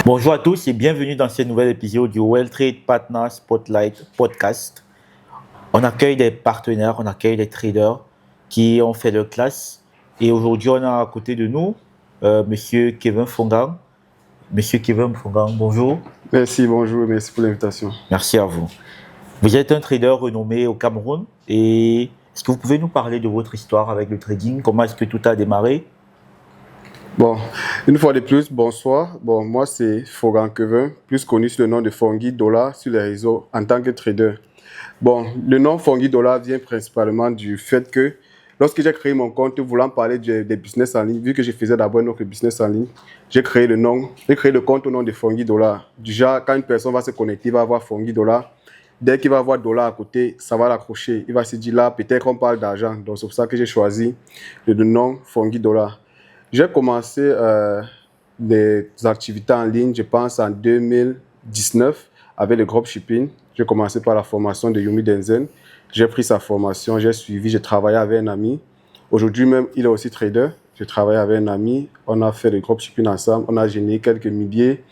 Bonjour à tous et bienvenue dans ce nouvel épisode du Well Trade Partner Spotlight Podcast. On accueille des partenaires, on accueille des traders qui ont fait leur classe. Et aujourd'hui, on a à côté de nous Monsieur Kevin Fongang. Monsieur Kevin Fongang, bonjour. Merci, bonjour, merci pour l'invitation. Merci à vous. Vous êtes un trader renommé au Cameroun et est-ce que vous pouvez nous parler de votre histoire avec le trading? Comment est-ce que tout a démarré? Bon, une fois de plus, bonsoir. Bon, moi, c'est Fogan Kevin, plus connu sous le nom de Fongi Dollar sur les réseaux en tant que trader. Bon, le nom Fongi Dollar vient principalement du fait que lorsque j'ai créé mon compte, voulant parler des business en ligne, vu que je faisais d'abord un autre business en ligne, j'ai créé le compte au nom de Fongi Dollar. Déjà, quand une personne va se connecter, il va avoir Fongi Dollar. Dès qu'il va avoir dollar à côté, ça va l'accrocher. Il va se dire là, peut-être qu'on parle d'argent. Donc, c'est pour ça que j'ai choisi le nom Fongi Dollar. J'ai commencé des activités en ligne, je pense, en 2019 avec le dropshipping. J'ai commencé par la formation de Yumi Denzen. J'ai pris sa formation, j'ai suivi, j'ai travaillé avec un ami. Aujourd'hui même, il est aussi trader. J'ai travaillé avec un ami. On a fait le dropshipping ensemble. On a généré quelques milliers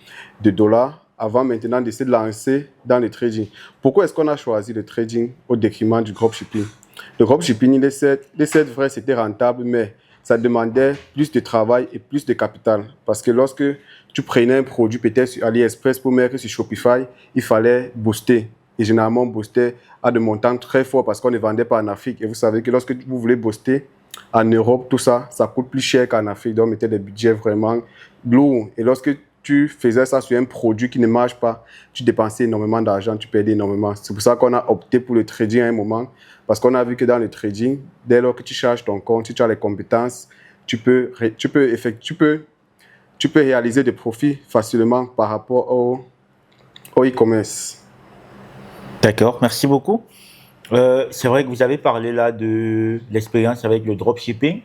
de dollars avant maintenant d'essayer de lancer dans le trading. Pourquoi est-ce qu'on a choisi le trading au détriment du dropshipping? Le dropshipping, les 7 vrai, c'était rentable, mais ça demandait plus de travail et plus de capital. Parce que lorsque tu prenais un produit peut-être sur AliExpress pour mettre sur Shopify, il fallait booster. Et généralement, on boostait à de montants très forts parce qu'on ne vendait pas en Afrique. Et vous savez que lorsque vous voulez booster en Europe, tout ça, ça coûte plus cher qu'en Afrique. Donc, on mettait des budgets vraiment lourds. Et lorsque tu faisais ça sur un produit qui ne marche pas, tu dépensais énormément d'argent, tu perdais énormément. C'est pour ça qu'on a opté pour le trading à un moment. Parce qu'on a vu que dans le trading, dès lors que tu charges ton compte, si tu as les compétences, tu peux réaliser des profits facilement par rapport au e-commerce. D'accord, merci beaucoup. C'est vrai que vous avez parlé là de l'expérience avec le dropshipping,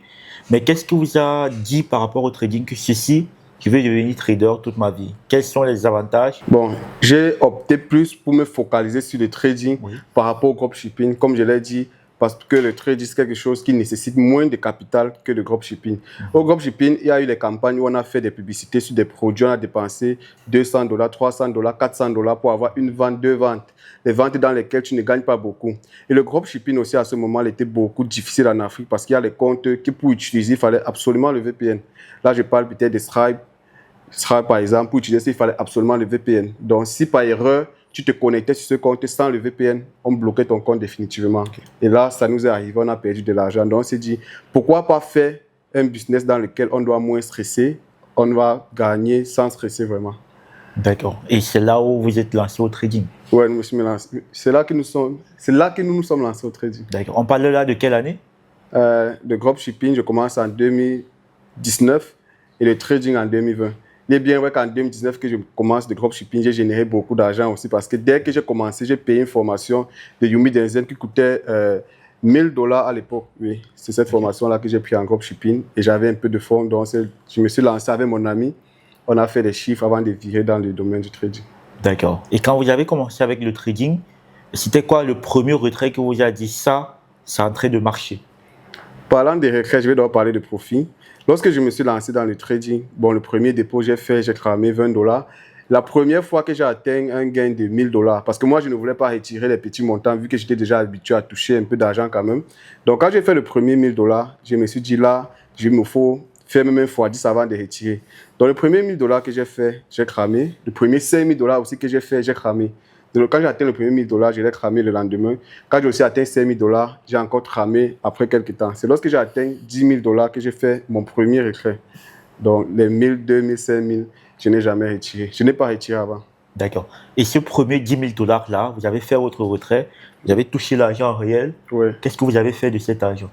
mais qu'est-ce que vous a dit par rapport au trading que ceci, je vais devenir trader toute ma vie? Quels sont les avantages? Bon, j'ai opté plus pour me focaliser sur le trading par rapport au dropshipping, comme je l'ai dit, parce que le trading, c'est quelque chose qui nécessite moins de capital que le dropshipping. Au dropshipping, il y a eu les campagnes où on a fait des publicités sur des produits, on a dépensé $200, $300, $400 pour avoir une vente, deux ventes. Les ventes dans lesquelles tu ne gagnes pas beaucoup. Et le dropshipping aussi, à ce moment, était beaucoup difficile en Afrique parce qu'il y a les comptes qui, pour utiliser, il fallait absolument le VPN. Là, je parle peut-être de Stripe, par exemple, pour utiliser, il fallait absolument le VPN. Donc, si par erreur, tu te connectais sur ce compte sans le VPN, on bloquait ton compte définitivement. Okay. Et là, ça nous est arrivé, on a perdu de l'argent. Donc, on s'est dit, pourquoi pas faire un business dans lequel on doit moins stresser, on va gagner sans stresser vraiment. D'accord. Et c'est là où vous êtes lancé au trading? Oui, je me suis lancé. C'est là que nous nous sommes lancés au trading. D'accord. On parle là de quelle année? Le dropshipping, je commence en 2019 et le trading en 2020. Il est bien vrai qu'en 2019 que je commence le dropshipping, j'ai généré beaucoup d'argent aussi parce que dès que j'ai commencé, j'ai payé une formation de Yumi Denzen qui coûtait $1000 à l'époque. Oui, c'est cette formation-là que j'ai pris en dropshipping et j'avais un peu de fonds. Donc, je me suis lancé avec mon ami. On a fait des chiffres avant de virer dans le domaine du trading. D'accord. Et quand vous avez commencé avec le trading, c'était quoi le premier retrait que vous avez dit ça, c'est en train de marcher? Parlant des retraits, je vais d'abord parler de profit. Lorsque je me suis lancé dans le trading, bon, le premier dépôt j'ai cramé $20. La première fois que j'ai atteint un gain de $1000, parce que moi, je ne voulais pas retirer les petits montants, vu que j'étais déjà habitué à toucher un peu d'argent quand même. Donc, quand j'ai fait le premier $1000, je me suis dit là, il me faut faire même x10 avant de retirer. Donc, le premier $1000 que j'ai fait, j'ai cramé. Le premier $5000 aussi que j'ai fait, j'ai cramé. Donc, quand j'ai atteint le premier $1000, je l'ai cramé le lendemain. Quand j'ai aussi atteint $5000, j'ai encore cramé après quelques temps. C'est lorsque j'ai atteint $10 000 que j'ai fait mon premier retrait. Donc, les 1000, 2000, 5000, je n'ai jamais retiré. Je n'ai pas retiré avant. D'accord. Et ce premier $10 000 là, vous avez fait votre retrait, vous avez touché l'argent réel. Oui. Qu'est-ce que vous avez fait de cet argent?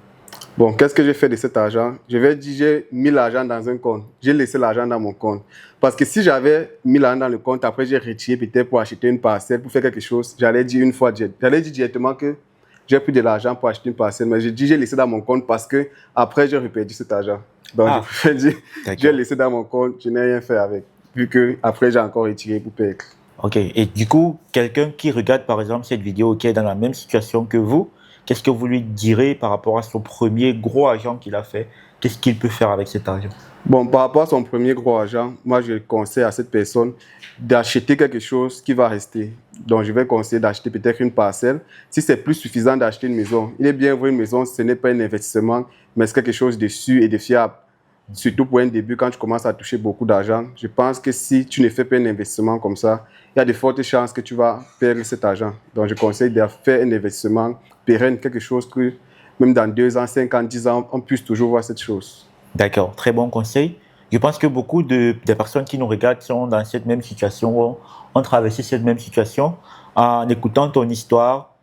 Bon, qu'est-ce que j'ai fait de cet argent? Je vais dire, j'ai mis l'argent dans un compte. J'ai laissé l'argent dans mon compte. Parce que si j'avais mis l'argent dans le compte, après j'ai retiré peut-être pour acheter une parcelle, pour faire quelque chose, j'allais dire directement que j'ai pris de l'argent pour acheter une parcelle. Mais j'ai laissé dans mon compte parce que après j'ai reperdu cet argent. Donc je préfère dire, j'ai laissé dans mon compte, je n'ai rien fait avec. Vu que après j'ai encore retiré pour perdre. Ok. Et du coup, quelqu'un qui regarde par exemple cette vidéo, qui est dans la même situation que vous, qu'est-ce que vous lui direz par rapport à son premier gros argent qu'il a fait? Qu'est-ce qu'il peut faire avec cet argent? Bon, par rapport à son premier gros argent, moi, je conseille à cette personne d'acheter quelque chose qui va rester. Donc, je vais conseiller d'acheter peut-être une parcelle. Si c'est plus suffisant d'acheter une maison, il est bien voir une maison, ce n'est pas un investissement, mais c'est quelque chose de sûr et de fiable. Surtout pour un début, quand tu commences à toucher beaucoup d'argent, je pense que si tu ne fais pas un investissement comme ça, il y a de fortes chances que tu vas perdre cet argent. Donc, je conseille de faire un investissement pérenne, quelque chose que même dans 2 ans, 5 ans, 10 ans, on puisse toujours voir cette chose. D'accord, très bon conseil. Je pense que beaucoup des personnes qui nous regardent sont dans cette même situation, ont traversé cette même situation. En écoutant ton histoire,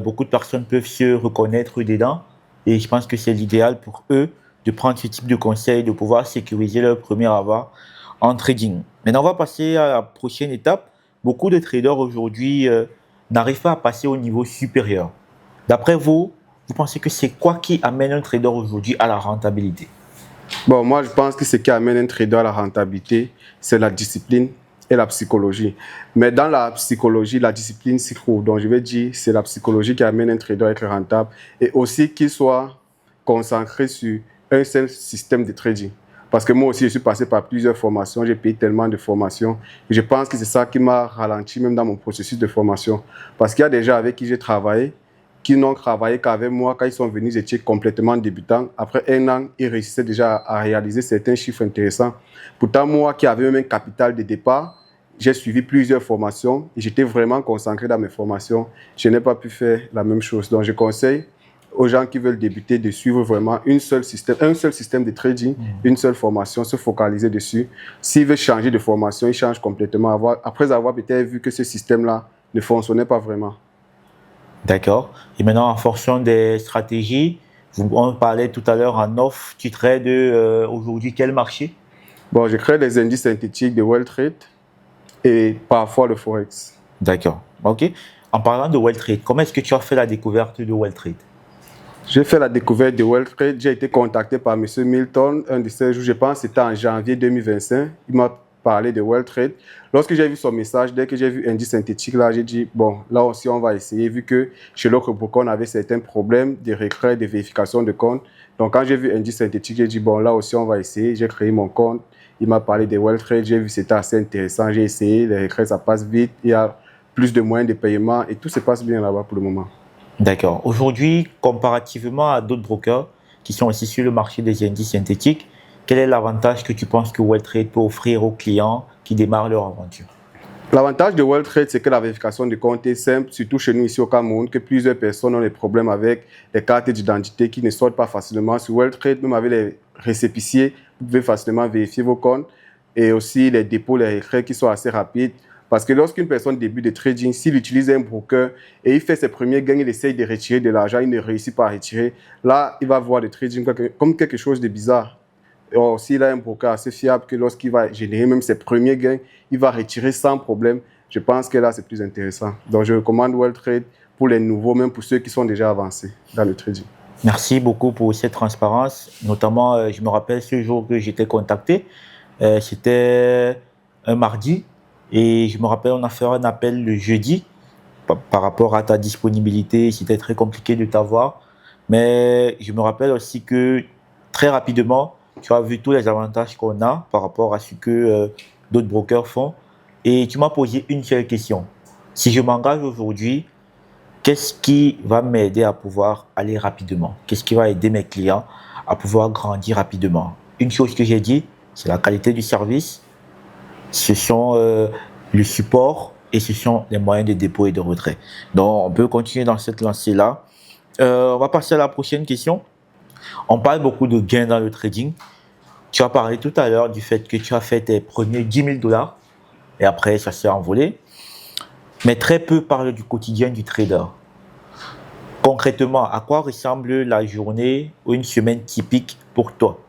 beaucoup de personnes peuvent se reconnaître dedans. Et je pense que c'est l'idéal pour eux de prendre ce type de conseil, de pouvoir sécuriser leur premier avoir en trading. Maintenant, on va passer à la prochaine étape. Beaucoup de traders aujourd'hui n'arrivent pas à passer au niveau supérieur. D'après vous, vous pensez que c'est quoi qui amène un trader aujourd'hui à la rentabilité? Bon, moi, je pense que ce qui amène un trader à la rentabilité, c'est la discipline et la psychologie. Mais dans la psychologie, la discipline s'y trouve. Donc, je vais dire, c'est la psychologie qui amène un trader à être rentable et aussi qu'il soit concentré sur un seul système de trading. Parce que moi aussi, je suis passé par plusieurs formations, j'ai payé tellement de formations. Et je pense que c'est ça qui m'a ralenti même dans mon processus de formation. Parce qu'il y a des gens avec qui j'ai travaillé, qui n'ont travaillé qu'avec moi. Quand ils sont venus, ils étaient complètement débutants. Après 1 an, ils réussissaient déjà à réaliser certains chiffres intéressants. Pourtant, moi qui avais même un capital de départ, j'ai suivi plusieurs formations et j'étais vraiment concentré dans mes formations. Je n'ai pas pu faire la même chose. Donc, je conseille aux gens qui veulent débuter de suivre vraiment un seul système de trading, une seule formation, se focaliser dessus. S'ils veulent changer de formation, ils changent complètement après avoir peut-être vu que ce système-là ne fonctionnait pas vraiment. D'accord. Et maintenant, en fonction des stratégies, on parlait tout à l'heure en off, tu trades aujourd'hui quel marché? Bon, je crée des indices synthétiques de Trade et parfois le Forex. D'accord. OK. En parlant de Trade, comment est-ce que tu as fait la découverte de Trade? J'ai fait la découverte de Trade. J'ai été contacté par M. Milton, un de ces jours, je pense que c'était en janvier 2025. Il m'a parlé de Trade. Lorsque j'ai vu son message, dès que j'ai vu indice synthétique, là, j'ai dit, bon, là aussi, on va essayer, vu que chez l'autre broker, on avait certains problèmes de retrait, de vérification de compte. Donc, quand j'ai vu indice synthétique, j'ai dit, bon, là aussi, on va essayer. J'ai créé mon compte. Il m'a parlé de Trade. J'ai vu que c'était assez intéressant. J'ai essayé. Les retraits, ça passe vite. Il y a plus de moyens de paiement et tout se passe bien là-bas pour le moment. D'accord. Aujourd'hui, comparativement à d'autres brokers qui sont aussi sur le marché des indices synthétiques, quel est l'avantage que tu penses que Trade peut offrir aux clients qui démarrent leur aventure? L'avantage de Trade, c'est que la vérification de compte est simple, surtout chez nous ici au Cameroun, que plusieurs personnes ont des problèmes avec les cartes d'identité qui ne sortent pas facilement. Sur Trade, même avec les récépissés, vous pouvez facilement vérifier vos comptes et aussi les dépôts, les retraits qui sont assez rapides. Parce que lorsqu'une personne débute de trading, s'il utilise un broker et il fait ses premiers gains, il essaye de retirer de l'argent, il ne réussit pas à retirer, là, il va voir le trading comme quelque chose de bizarre. Or, s'il a un broker assez fiable que lorsqu'il va générer même ses premiers gains, il va retirer sans problème, je pense que là, c'est plus intéressant. Donc, je recommande Trade pour les nouveaux, même pour ceux qui sont déjà avancés dans le trading. Merci beaucoup pour cette transparence. Notamment, je me rappelle ce jour que j'étais contacté. C'était un mardi. Et je me rappelle, on a fait un appel le jeudi par rapport à ta disponibilité. C'était très compliqué de t'avoir. Mais je me rappelle aussi que très rapidement, tu as vu tous les avantages qu'on a par rapport à ce que d'autres brokers font. Et tu m'as posé une seule question. Si je m'engage aujourd'hui, qu'est-ce qui va m'aider à pouvoir aller rapidement? Qu'est-ce qui va aider mes clients à pouvoir grandir rapidement? Une chose que j'ai dit, c'est la qualité du service. Ce sont le support et ce sont les moyens de dépôt et de retrait. Donc, on peut continuer dans cette lancée-là. On va passer à la prochaine question. On parle beaucoup de gains dans le trading. Tu as parlé tout à l'heure du fait que tu as fait tes premiers 10 000 $ et après, ça s'est envolé. Mais très peu parlent du quotidien du trader. Concrètement, à quoi ressemble la journée ou une semaine typique pour toi?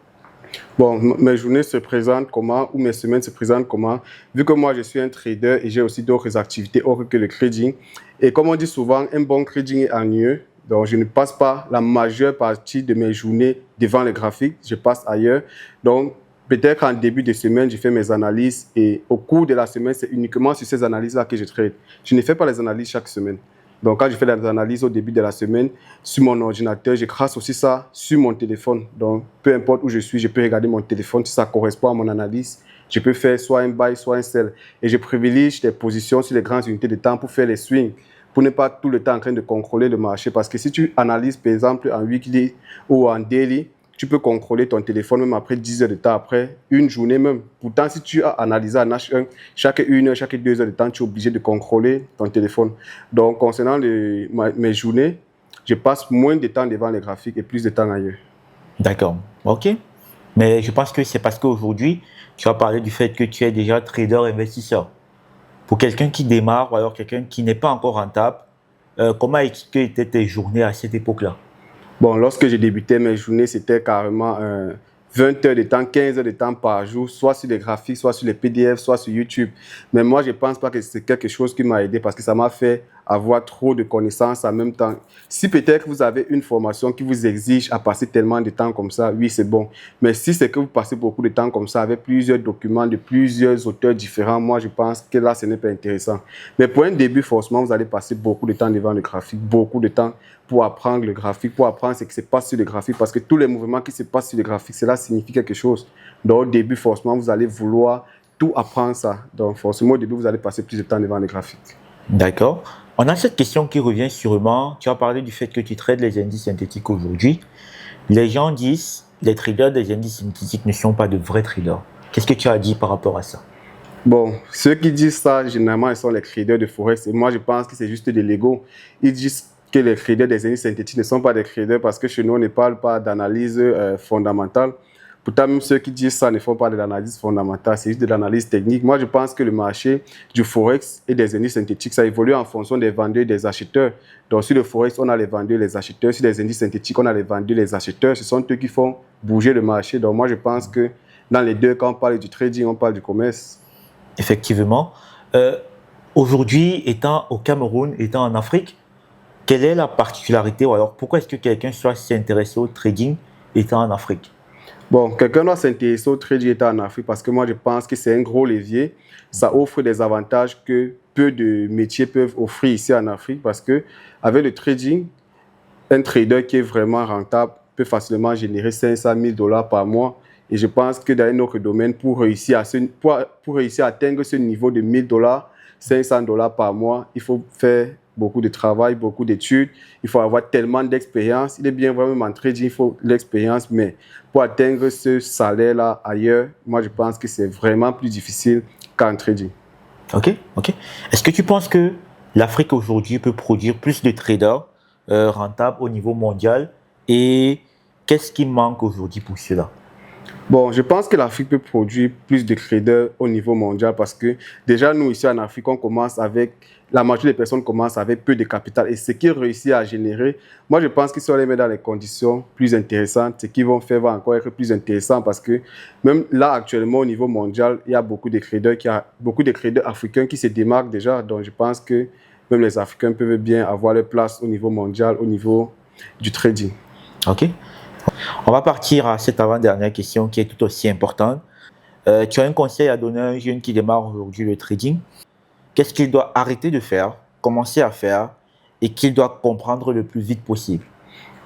Bon, mes journées se présentent comment ou mes semaines se présentent comment? Vu que moi, je suis un trader et j'ai aussi d'autres activités autres que le trading. Et comme on dit souvent, un bon trading est ennuyeux. Donc, je ne passe pas la majeure partie de mes journées devant les graphiques. Je passe ailleurs. Donc, peut-être en début de semaine, je fais mes analyses et au cours de la semaine, c'est uniquement sur ces analyses-là que je trade. Je ne fais pas les analyses chaque semaine. Donc, quand je fais des analyses au début de la semaine sur mon ordinateur, je trace aussi ça sur mon téléphone. Donc, peu importe où je suis, je peux regarder mon téléphone. Si ça correspond à mon analyse, je peux faire soit un buy, soit un sell. Et je privilégie des positions sur les grandes unités de temps pour faire les swings, pour ne pas tout le temps en train de contrôler le marché. Parce que si tu analyses, par exemple, en weekly ou en daily, tu peux contrôler ton téléphone même après 10 heures de temps, après une journée même. Pourtant, si tu as analysé en H1, chaque 1 heure, chaque 2 heures de temps, tu es obligé de contrôler ton téléphone. Donc, concernant mes journées, je passe moins de temps devant les graphiques et plus de temps ailleurs. D'accord, ok. Mais je pense que c'est parce qu'aujourd'hui, tu as parlé du fait que tu es déjà trader investisseur. Pour quelqu'un qui démarre ou alors quelqu'un qui n'est pas encore rentable, comment étaient tes journées à cette époque-là? Bon, lorsque j'ai débuté mes journées, c'était carrément 20 heures de temps, 15 heures de temps par jour, soit sur les graphiques, soit sur les PDF, soit sur YouTube. Mais moi, je ne pense pas que c'est quelque chose qui m'a aidé parce que ça m'a fait avoir trop de connaissances en même temps. Si peut-être vous avez une formation qui vous exige à passer tellement de temps comme ça, oui, c'est bon. Mais si c'est que vous passez beaucoup de temps comme ça avec plusieurs documents de plusieurs auteurs différents, moi, je pense que là, ce n'est pas intéressant. Mais pour un début, forcément, vous allez passer beaucoup de temps devant le graphique, beaucoup de temps pour apprendre le graphique, pour apprendre ce qui se passe sur le graphique, parce que tous les mouvements qui se passent sur le graphique, cela signifie quelque chose. Donc, au début, forcément, vous allez vouloir tout apprendre ça. Donc, forcément, au début, vous allez passer plus de temps devant le graphique. D'accord. On a cette question qui revient sûrement. Tu as parlé du fait que tu trades les indices synthétiques aujourd'hui. Les gens disent que les traders des indices synthétiques ne sont pas de vrais traders. Qu'est-ce que tu as dit par rapport à ça? Bon, ceux qui disent ça, généralement, ils sont les traders de Forex. Et moi, je pense que c'est juste de l'ego. Ils disent que les traders des indices synthétiques ne sont pas des traders parce que chez nous, on ne parle pas d'analyse fondamentale. Pourtant, même ceux qui disent ça ne font pas de l'analyse fondamentale, c'est juste de l'analyse technique. Moi, je pense que le marché du Forex et des indices synthétiques, ça évolue en fonction des vendeurs et des acheteurs. Donc, sur le Forex, on a les vendeurs et les acheteurs. Sur les indices synthétiques, on a les vendeurs et les acheteurs. Ce sont eux qui font bouger le marché. Donc, moi, je pense que dans les deux, quand on parle du trading, on parle du commerce. Effectivement. Aujourd'hui, étant au Cameroun, étant en Afrique, quelle est la particularité ou alors pourquoi est-ce que quelqu'un soit si intéressé au trading étant en Afrique? Bon, quelqu'un doit s'intéresser au trading étant en Afrique parce que moi, je pense que c'est un gros levier. Ça offre des avantages que peu de métiers peuvent offrir ici en Afrique parce que avec le trading, un trader qui est vraiment rentable peut facilement générer 500 000 dollars par mois. Et je pense que dans un autre domaine, pour réussir à atteindre ce niveau de 1000 dollars, 500 dollars par mois, il faut faire beaucoup de travail, beaucoup d'études. Il faut avoir tellement d'expérience. Il est bien vrai, même en trading, il faut l'expérience. Mais pour atteindre ce salaire-là ailleurs, moi, je pense que c'est vraiment plus difficile qu'en trading. Ok, ok. Est-ce que tu penses que l'Afrique aujourd'hui peut produire plus de traders rentables au niveau mondial et qu'est-ce qui manque aujourd'hui pour cela? Bon, je pense que l'Afrique peut produire plus de traders au niveau mondial parce que déjà, nous, ici en Afrique, la majorité des personnes commencent avec peu de capital. Et ce qu'ils réussissent à générer, moi, je pense que si on les met dans les conditions plus intéressantes, ce qu'ils vont faire va encore être plus intéressant parce que même là, actuellement, au niveau mondial, il y a beaucoup de traders africains qui se démarquent déjà. Donc, je pense que même les Africains peuvent bien avoir leur place au niveau mondial, au niveau du trading. Ok. On va partir à cette avant-dernière question qui est tout aussi importante. Tu as un conseil à donner à un jeune qui démarre aujourd'hui le trading? Qu'est-ce qu'il doit arrêter de faire, commencer à faire et qu'il doit comprendre le plus vite possible?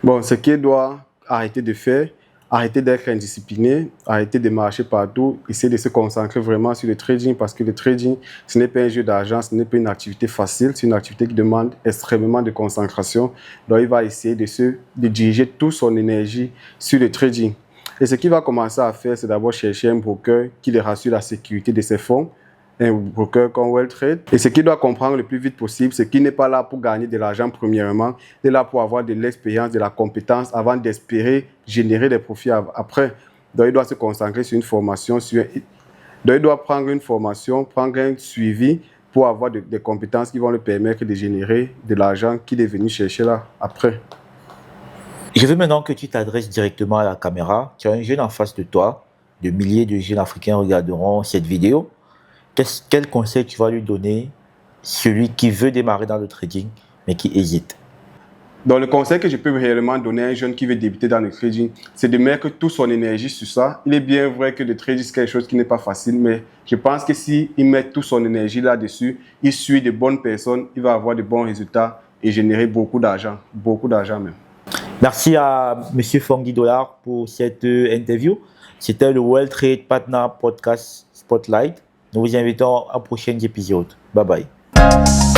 Bon, ce qu'il doit arrêter de faire, arrêter d'être indiscipliné, arrêter de marcher partout, essayer de se concentrer vraiment sur le trading parce que le trading, ce n'est pas un jeu d'argent, ce n'est pas une activité facile, c'est une activité qui demande extrêmement de concentration. Donc, il va essayer de diriger toute son énergie sur le trading. Et ce qu'il va commencer à faire, c'est d'abord chercher un broker qui lui rassure la sécurité de ses fonds, un broker comme WellTrade. Et ce qu'il doit comprendre le plus vite possible, c'est qu'il n'est pas là pour gagner de l'argent premièrement, il est là pour avoir de l'expérience, de la compétence avant d'espérer générer des profits après. Donc, il doit se concentrer sur une formation. Donc, il doit prendre une formation, prendre un suivi pour avoir des compétences qui vont lui permettre de générer de l'argent qu'il est venu chercher là après. Je veux maintenant que tu t'adresses directement à la caméra. Tu as un jeune en face de toi. De milliers de jeunes Africains regarderont cette vidéo. Quel conseil tu vas lui donner, celui qui veut démarrer dans le trading, mais qui hésite? Donc, le conseil que je peux réellement donner à un jeune qui veut débuter dans le trading, c'est de mettre toute son énergie sur ça. Il est bien vrai que le trading, c'est quelque chose qui n'est pas facile, mais je pense que s'il met toute son énergie là-dessus, il suit de bonnes personnes, il va avoir de bons résultats. et générer beaucoup d'argent même. Merci à M. Fongi Dollar pour cette interview. C'était le World Trade Partner Podcast Spotlight. Nous vous invitons à prochains épisodes. Bye bye.